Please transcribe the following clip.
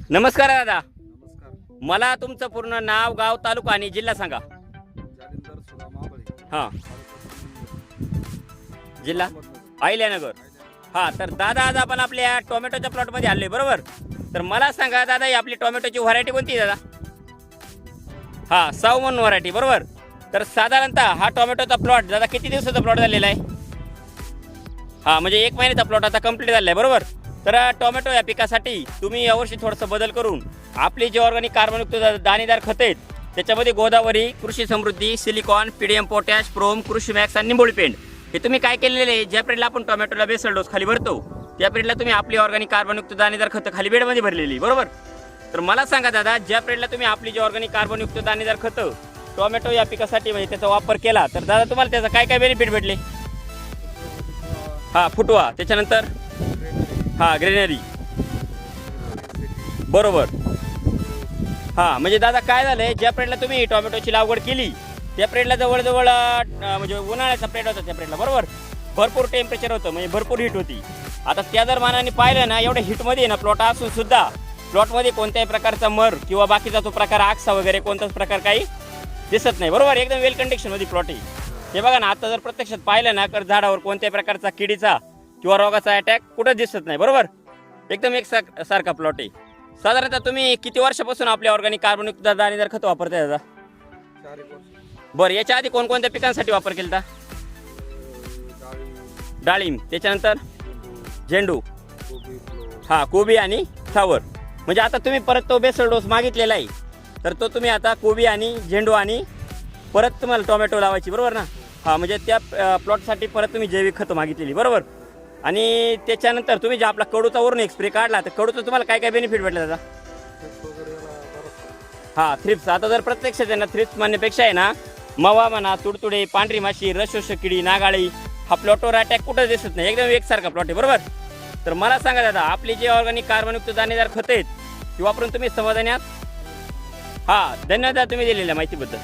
नमस्कार दादा, नमस्कार. मला तुमचं पूर्ण नाव, गाव, तालुका आणि जिल्हा सांगा. जालिंदर सुधा महाबळी. हां. जिल्हा अहिल्यानगर. हां, तर दादा आज आपण आपल्या टोमॅटोच्या प्लॉटमध्ये आले बरोबर. तर मला सांगा दादा, ही आपली टोमॅटोची व्हरायटी कोणती आहे दादा? हां, सावमन व्हरायटी बरोबर. तर साधारणतः हा टोमॅटोचा प्लॉट दादा किती दिवसाचा प्लॉट झालेला आहे? हां, म्हणजे 1 महिन्याचा प्लॉट आता कंप्लीट झाला आहे बरोबर. तर टोमॅटो या पिकासाठी तुम्ही यावर्षी थोडंसं बदल करून आपली जे ऑर्गॅनिक कार्बनयुक्त दाणेदार खतं आहेत त्याच्यामध्ये गोदावरी, कृषी समृद्धी, सिलिकॉन, पीडीएम पोटॅश, प्रोम, कृषी मॅक्स आणि निंबोळी पेंड हे तुम्ही काय केलेले आहे, ज्या पिरियडला आपण टोमॅटोला बेसल डोस खाली भरतो त्या पिरियडला तुम्ही आपली ऑर्गॅनिक कार्बनयुक्त दाणेदार खतं खाली बेडमध्ये भरलेली बरोबर. तर मला सांगा दादा, ज्या पिरियडला तुम्ही आपली जी ऑर्गॅनिक कार्बनयुक्त दाणेदार खतं टोमॅटो या पिकासाठी म्हणजे त्याचा वापर केला तर दादा तुम्हाला त्याचा काय काय बेनिफिट भेटले? हां, फुटवा, त्याच्यानंतर हां ग्रेनरी बरोबर. हां, म्हणजे दादा काय झालं आहे, ज्या पिरियडला तुम्ही टोमॅटोची लागवड केली त्या पिरियडला जवळजवळ म्हणजे उन्हाळ्याचा पिरियड होता त्या पिरियडला बरोबर. भरपूर टेम्परेचर होतं, म्हणजे भरपूर हीट होती. आता त्या जर मानाने पाहिलं ना, एवढ्या हीटमध्ये ना प्लॉट असून सुद्धा प्लॉटमध्ये कोणत्याही प्रकारचा मर किंवा बाकीचा तो प्रकार आक्सा वगैरे कोणताच प्रकार काही दिसत नाही बरोबर. एकदम वेल कंडिशनमध्ये प्लॉट आहे. हे बघा ना, आता जर प्रत्यक्षात पाहिलं ना तर झाडावर कोणत्याही प्रकारचा किडीचा किंवा रोगाचा अटॅक कुठंच दिसत नाही बरोबर. एकदम एक सारखा प्लॉट आहे. साधारणतः तुम्ही किती वर्षापासून आपल्या ऑर्गॅनिक कार्बनयुक्त दाणेदार खतं वापरताय दादा? 4 एक वर्ष. बरं, याच्या आधी कोणकोणत्या पिकांसाठी वापर केला? डाळिंब, त्याच्यानंतर झेंडू, कोबी, फ्लोर. हां कोबी आणि फ्लावर. म्हणजे आता तुम्ही परत तो बेसल डोस मागितलेला आहे तर तो तुम्ही आता कोबी आणि झेंडू आणि परत तुम्हाला टोमॅटो लावायची बरोबर ना. हां, म्हणजे त्या प्लॉटसाठी परत तुम्ही जैविक खतं मागितलेली बरोबर. आणि त्याच्यानंतर तुम्ही जे आपला कडूचा वरून एक स्प्रे काढला तर कडूचं तुम्हाला काय काय बेनिफिट भेटलं दादा? तेच वगैरे याला बरंच. हां, थ्रिप्स. आता जर प्रत्यक्षात आहे ना थ्रिप्स म्हणण्यापेक्षा आहे ना मवा म्हणा, तुडतुडे, पांढरी माशी, रसशोषक किडी, नागाळी हा प्लॉटवर अटॅक कुठं दिसत नाही. एकदम एकसारखा प्लॉट आहे बरोबर. तर मला सांगा दादा, आपली जे ऑर्गॅनिक कार्बनयुक्त दाणेदार खतं आहेत ती वापरून तुम्ही समाधानी आहात? हां, धन्यवाद तुम्ही दिलेल्या माहितीबद्दल.